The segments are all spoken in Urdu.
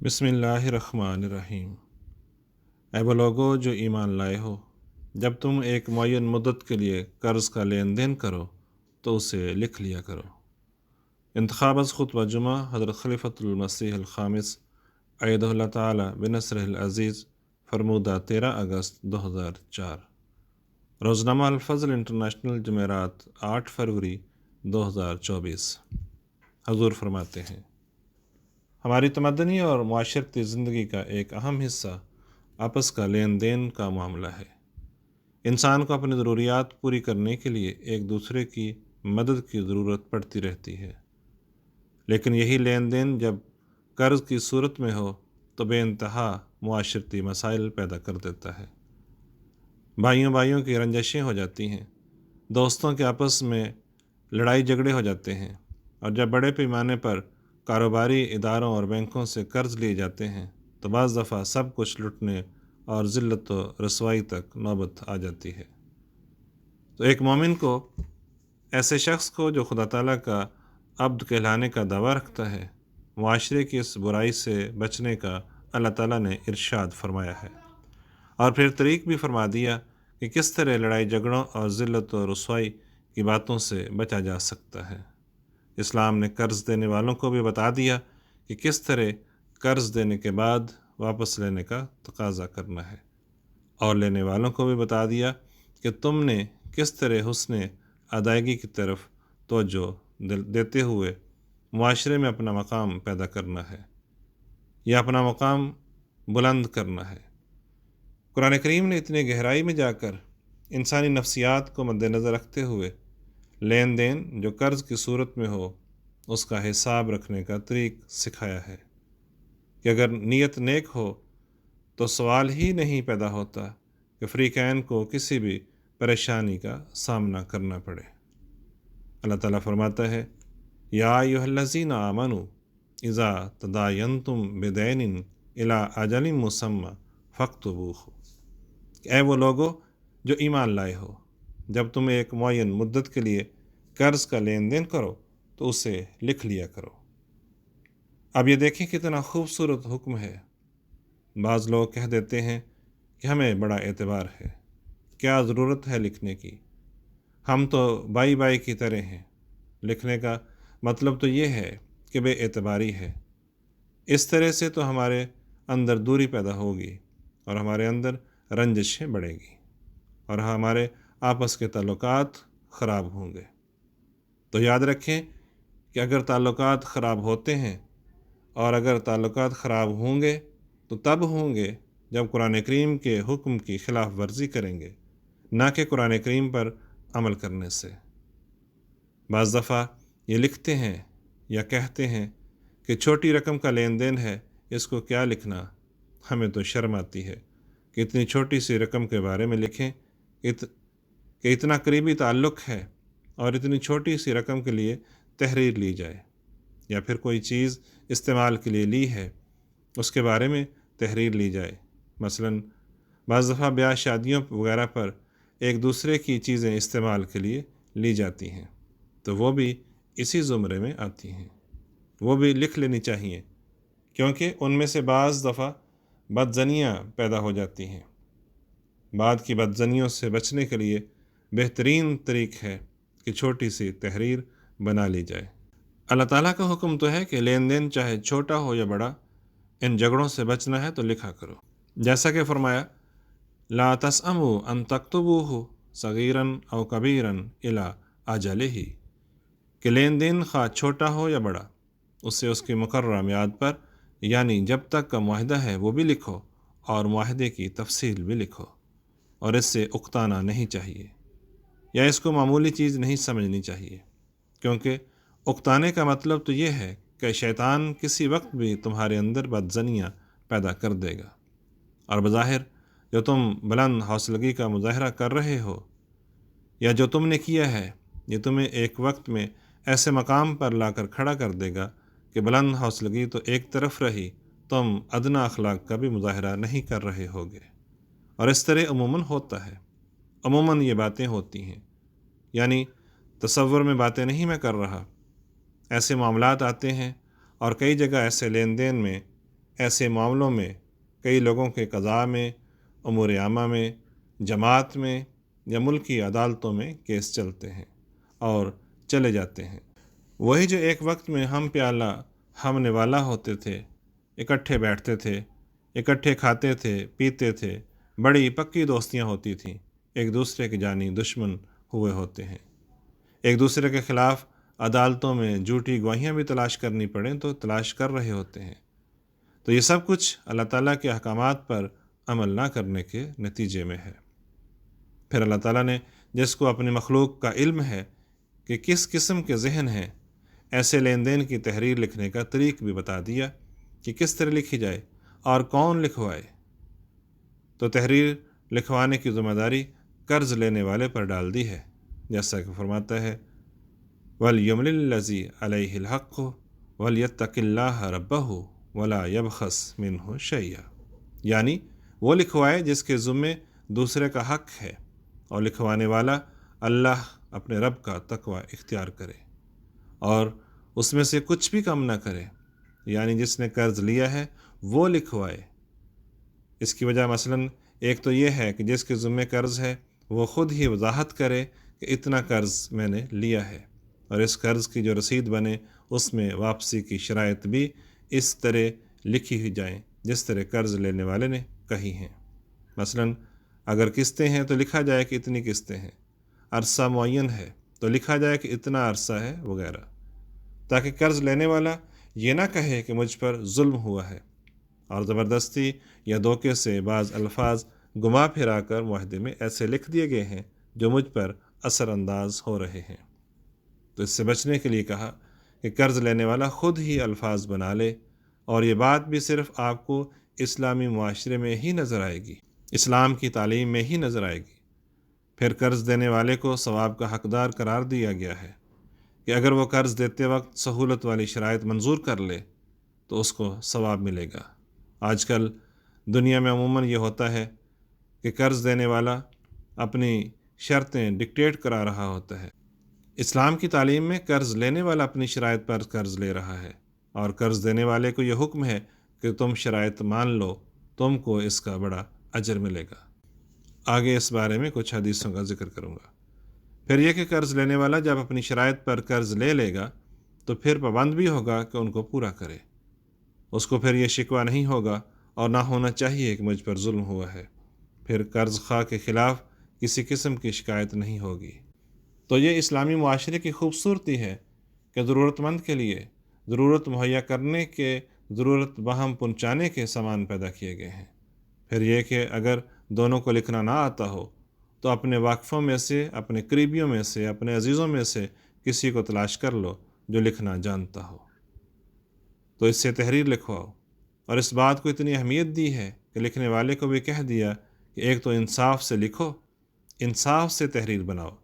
بسم اللہ الرحمن الرحیم۔ اے وہ لوگو جو ایمان لائے ہو، جب تم ایک معین مدت کے لیے قرض کا لین دین کرو تو اسے لکھ لیا کرو۔ انتخاب از خطبہ جمعہ حضرت خلیفۃ المسیح الخامس ایدہ اللہ تعالی بنصرہ العزیز، فرمودہ 13 اگست 2004۔ روزنامہ الفضل انٹرنیشنل، جمعرات 8 فروری 2024۔ حضور فرماتے ہیں، ہماری تمدنی اور معاشرتی زندگی کا ایک اہم حصہ آپس کا لین دین کا معاملہ ہے۔ انسان کو اپنی ضروریات پوری کرنے کے لیے ایک دوسرے کی مدد کی ضرورت پڑتی رہتی ہے، لیکن یہی لین دین جب قرض کی صورت میں ہو تو بے انتہا معاشرتی مسائل پیدا کر دیتا ہے۔ بھائیوں کی رنجشیں ہو جاتی ہیں، دوستوں کے آپس میں لڑائی جھگڑے ہو جاتے ہیں، اور جب بڑے پیمانے پر کاروباری اداروں اور بینکوں سے قرض لیے جاتے ہیں تو بعض دفعہ سب کچھ لٹنے اور ذلت و رسوائی تک نوبت آ جاتی ہے۔ تو ایک مومن کو، ایسے شخص کو جو خدا تعالیٰ کا عبد کہلانے کا دعویٰ رکھتا ہے، معاشرے کی اس برائی سے بچنے کا اللہ تعالیٰ نے ارشاد فرمایا ہے، اور پھر طریق بھی فرما دیا کہ کس طرح لڑائی جھگڑوں اور ذلت و رسوائی کی باتوں سے بچا جا سکتا ہے۔ اسلام نے قرض دینے والوں کو بھی بتا دیا کہ کس طرح قرض دینے کے بعد واپس لینے کا تقاضا کرنا ہے، اور لینے والوں کو بھی بتا دیا کہ تم نے کس طرح حسن ادائیگی کی طرف توجہ دیتے ہوئے معاشرے میں اپنا مقام پیدا کرنا ہے یا اپنا مقام بلند کرنا ہے۔ قرآن کریم نے اتنی گہرائی میں جا کر انسانی نفسیات کو مد نظر رکھتے ہوئے لین دین جو قرض کی صورت میں ہو اس کا حساب رکھنے کا طریق سکھایا ہے کہ اگر نیت نیک ہو تو سوال ہی نہیں پیدا ہوتا کہ فریقین کو کسی بھی پریشانی کا سامنا کرنا پڑے۔ اللہ تعالیٰ فرماتا ہے، یا ایھا الذین آمنوا اذا تداینتم بدین الی اجل مسمی فاکتبوہ۔ اے وہ لوگو جو ایمان لائے ہو، جب تم ایک معین مدت کے لیے قرض کا لین دین کرو تو اسے لکھ لیا کرو۔ اب یہ دیکھیں کتنا خوبصورت حکم ہے۔ بعض لوگ کہہ دیتے ہیں کہ ہمیں بڑا اعتبار ہے، کیا ضرورت ہے لکھنے کی، ہم تو بائی کی طرح ہیں۔ لکھنے کا مطلب تو یہ ہے کہ بے اعتباری ہے۔ اس طرح سے تو ہمارے اندر دوری پیدا ہوگی اور ہمارے اندر رنجشیں بڑھیں گی اور ہمارے آپس کے تعلقات خراب ہوں گے۔ تو یاد رکھیں کہ اگر تعلقات خراب ہوتے ہیں اور اگر تعلقات خراب ہوں گے تو تب ہوں گے جب قرآن کریم کے حکم کی خلاف ورزی کریں گے، نہ کہ قرآن کریم پر عمل کرنے سے۔ بعض دفعہ یہ لکھتے ہیں یا کہتے ہیں کہ چھوٹی رقم کا لین دین ہے، اس کو کیا لکھنا، ہمیں تو شرم آتی ہے کہ اتنی چھوٹی سی رقم کے بارے میں لکھیں کہ اتنا قریبی تعلق ہے اور اتنی چھوٹی سی رقم کے لیے تحریر لی جائے، یا پھر کوئی چیز استعمال کے لیے لی ہے اس کے بارے میں تحریر لی جائے۔ مثلاً بعض دفعہ بیاہ شادیوں وغیرہ پر ایک دوسرے کی چیزیں استعمال کے لیے لی جاتی ہیں تو وہ بھی اسی زمرے میں آتی ہیں، وہ بھی لکھ لینی چاہیے، کیونکہ ان میں سے بعض دفعہ بدزنیاں پیدا ہو جاتی ہیں۔ بعد کی بدزنیوں سے بچنے کے لیے بہترین طریق ہے کہ چھوٹی سی تحریر بنا لی جائے۔ اللہ تعالیٰ کا حکم تو ہے کہ لین دین چاہے چھوٹا ہو یا بڑا، ان جھگڑوں سے بچنا ہے تو لکھا کرو، جیسا کہ فرمایا، لا تسأموا ان تکتبوہ صغیرا او کبیرا الی اجلہ، کہ لین دین خواہ چھوٹا ہو یا بڑا اسے اس کی مقررہ میعاد پر، یعنی جب تک کا معاہدہ ہے وہ بھی لکھو اور معاہدے کی تفصیل بھی لکھو، اور اس سے اکتانا نہیں چاہیے یا اس کو معمولی چیز نہیں سمجھنی چاہیے، کیونکہ اکتانے کا مطلب تو یہ ہے کہ شیطان کسی وقت بھی تمہارے اندر بدزنیاں پیدا کر دے گا، اور بظاہر جو تم بلند حوصلگی کا مظاہرہ کر رہے ہو یا جو تم نے کیا ہے، یہ تمہیں ایک وقت میں ایسے مقام پر لا کر کھڑا کر دے گا کہ بلند حوصلگی تو ایک طرف رہی، تم ادنیٰ اخلاق کا بھی مظاہرہ نہیں کر رہے ہوگے۔ اور اس طرح عموماً ہوتا ہے، عموماً یہ باتیں ہوتی ہیں، یعنی تصور میں باتیں نہیں میں کر رہا، ایسے معاملات آتے ہیں اور کئی جگہ ایسے لین دین میں ایسے معاملوں میں کئی لوگوں کے قضاء میں، امور عامہ میں، جماعت میں یا ملکی عدالتوں میں کیس چلتے ہیں اور چلے جاتے ہیں۔ وہی جو ایک وقت میں ہم پیالہ ہم نوالا ہوتے تھے، اکٹھے بیٹھتے تھے، اکٹھے کھاتے تھے، پیتے تھے، بڑی پکی دوستیاں ہوتی تھیں، ایک دوسرے کے جانی دشمن ہوئے ہوتے ہیں، ایک دوسرے کے خلاف عدالتوں میں جھوٹی گواہیاں بھی تلاش کرنی پڑیں تو تلاش کر رہے ہوتے ہیں۔ تو یہ سب کچھ اللہ تعالیٰ کے احکامات پر عمل نہ کرنے کے نتیجے میں ہے۔ پھر اللہ تعالیٰ نے جس کو اپنی مخلوق کا علم ہے کہ کس قسم کے ذہن ہیں، ایسے لین دین کی تحریر لکھنے کا طریق بھی بتا دیا کہ کس طرح لکھی جائے اور کون لکھوائے۔ تو تحریر لکھوانے کی ذمہ داری قرض لینے والے پر ڈال دی ہے، جیسا کہ فرماتا ہے وَلْيُمْلِلْ الَّذِي عَلَيْهِ الْحَقُّ وَلْيَتَّقِ اللَّهَ رَبَّهُ وَلَا يَبْخَسْ مِنْهُ شَيْئًا، یعنی وہ لکھوائے جس کے ذمے دوسرے کا حق ہے، اور لکھوانے والا اللہ اپنے رب کا تقوی اختیار کرے اور اس میں سے کچھ بھی کم نہ کرے، یعنی جس نے قرض لیا ہے وہ لکھوائے۔ اس کی وجہ مثلاً ایک تو یہ ہے کہ جس کے ذمے قرض ہے وہ خود ہی وضاحت کرے کہ اتنا قرض میں نے لیا ہے، اور اس قرض کی جو رسید بنے اس میں واپسی کی شرائط بھی اس طرح لکھی ہوئی جائیں جس طرح قرض لینے والے نے کہی ہیں۔ مثلاً اگر قسطیں ہیں تو لکھا جائے کہ اتنی قسطیں ہیں، عرصہ معین ہے تو لکھا جائے کہ اتنا عرصہ ہے وغیرہ، تاکہ قرض لینے والا یہ نہ کہے کہ مجھ پر ظلم ہوا ہے اور زبردستی یا دھوکے سے بعض الفاظ گما پھرا کر معاہدے میں ایسے لکھ دیے گئے ہیں جو مجھ پر اثر انداز ہو رہے ہیں۔ تو اس سے بچنے کے لیے کہا کہ قرض لینے والا خود ہی الفاظ بنا لے، اور یہ بات بھی صرف آپ کو اسلامی معاشرے میں ہی نظر آئے گی، اسلام کی تعلیم میں ہی نظر آئے گی۔ پھر قرض دینے والے کو ثواب کا حقدار قرار دیا گیا ہے کہ اگر وہ قرض دیتے وقت سہولت والی شرائط منظور کر لے تو اس کو ثواب ملے گا۔ آج کل دنیا میں عموماً یہ ہوتا ہے کہ قرض دینے والا اپنی شرطیں ڈکٹیٹ کرا رہا ہوتا ہے۔ اسلام کی تعلیم میں قرض لینے والا اپنی شرائط پر قرض لے رہا ہے، اور قرض دینے والے کو یہ حکم ہے کہ تم شرائط مان لو، تم کو اس کا بڑا اجر ملے گا۔ آگے اس بارے میں کچھ حدیثوں کا ذکر کروں گا۔ پھر یہ کہ قرض لینے والا جب اپنی شرائط پر قرض لے لے گا تو پھر پابند بھی ہوگا کہ ان کو پورا کرے۔ اس کو پھر یہ شکوہ نہیں ہوگا اور نہ ہونا چاہیے کہ مجھ پر ظلم ہوا ہے۔ پھر قرض خواہ کے خلاف کسی قسم کی شکایت نہیں ہوگی۔ تو یہ اسلامی معاشرے کی خوبصورتی ہے کہ ضرورت مند کے لیے ضرورت مہیا کرنے کے، ضرورت بہم پہنچانے کے سامان پیدا کیے گئے ہیں۔ پھر یہ کہ اگر دونوں کو لکھنا نہ آتا ہو تو اپنے واقفوں میں سے، اپنے قریبیوں میں سے، اپنے عزیزوں میں سے کسی کو تلاش کر لو جو لکھنا جانتا ہو، تو اس سے تحریر لکھواؤ۔ اور اس بات کو اتنی اہمیت دی ہے کہ لکھنے والے کو بھی کہہ دیا کہ ایک تو انصاف سے لکھو، انصاف سے تحریر بناؤ،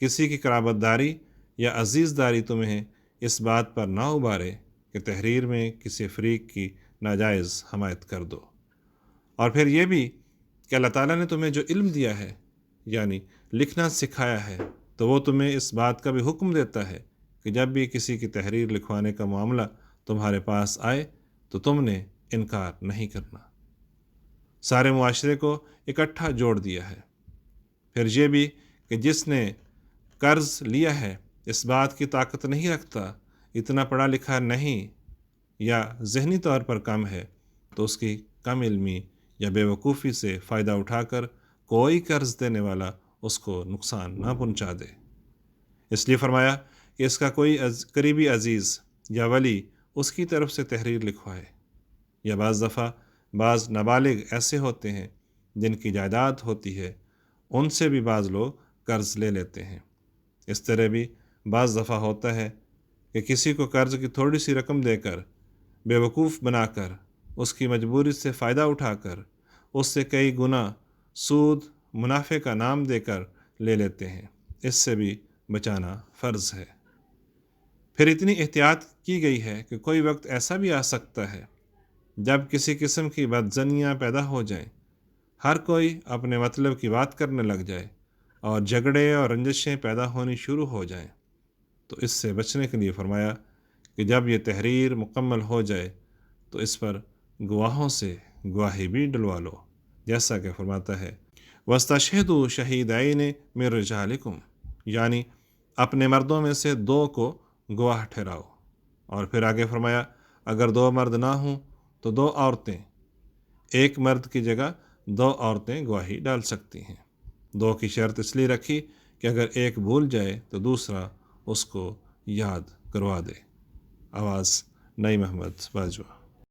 کسی کی قرابت داری یا عزیز داری تمہیں اس بات پر نہ ابھارے کہ تحریر میں کسی فریق کی ناجائز حمایت کر دو۔ اور پھر یہ بھی کہ اللہ تعالیٰ نے تمہیں جو علم دیا ہے، یعنی لکھنا سکھایا ہے، تو وہ تمہیں اس بات کا بھی حکم دیتا ہے کہ جب بھی کسی کی تحریر لکھوانے کا معاملہ تمہارے پاس آئے تو تم نے انکار نہیں کرنا۔ سارے معاشرے کو اکٹھا جوڑ دیا ہے۔ پھر یہ بھی کہ جس نے قرض لیا ہے اس بات کی طاقت نہیں رکھتا، اتنا پڑھا لکھا نہیں یا ذہنی طور پر کم ہے، تو اس کی کم علمی یا بے وقوفی سے فائدہ اٹھا کر کوئی قرض دینے والا اس کو نقصان نہ پہنچا دے۔ اس لیے فرمایا کہ اس کا کوئی قریبی عزیز یا ولی اس کی طرف سے تحریر لکھوائے، یا بعض دفعہ بعض نابالغ ایسے ہوتے ہیں جن کی جائیداد ہوتی ہے، ان سے بھی بعض لوگ قرض لے لیتے ہیں۔ اس طرح بھی بعض دفعہ ہوتا ہے کہ کسی کو قرض کی تھوڑی سی رقم دے کر، بے وقوف بنا کر، اس کی مجبوری سے فائدہ اٹھا کر، اس سے کئی گنا سود منافع کا نام دے کر لے لیتے ہیں۔ اس سے بھی بچانا فرض ہے۔ پھر اتنی احتیاط کی گئی ہے کہ کوئی وقت ایسا بھی آ سکتا ہے جب کسی قسم کی بدظنیاں پیدا ہو جائیں، ہر کوئی اپنے مطلب کی بات کرنے لگ جائے اور جھگڑے اور رنجشیں پیدا ہونی شروع ہو جائیں، تو اس سے بچنے کے لیے فرمایا کہ جب یہ تحریر مکمل ہو جائے تو اس پر گواہوں سے گواہی بھی ڈلوا لو، جیسا کہ فرماتا ہے وَاسْتَشْهِدُوا شَهِيدَيْنِ مِن رِجَالِكُمْ، یعنی اپنے مردوں میں سے 2 کو گواہ ٹھہراؤ۔ اور پھر آگے فرمایا اگر 2 مرد نہ ہوں تو 2 عورتیں، ایک مرد کی جگہ 2 عورتیں گواہی ڈال سکتی ہیں۔ 2 کی شرط اس لیے رکھی کہ اگر ایک بھول جائے تو دوسرا اس کو یاد کروا دے۔ آواز نئی محمد باجوہ۔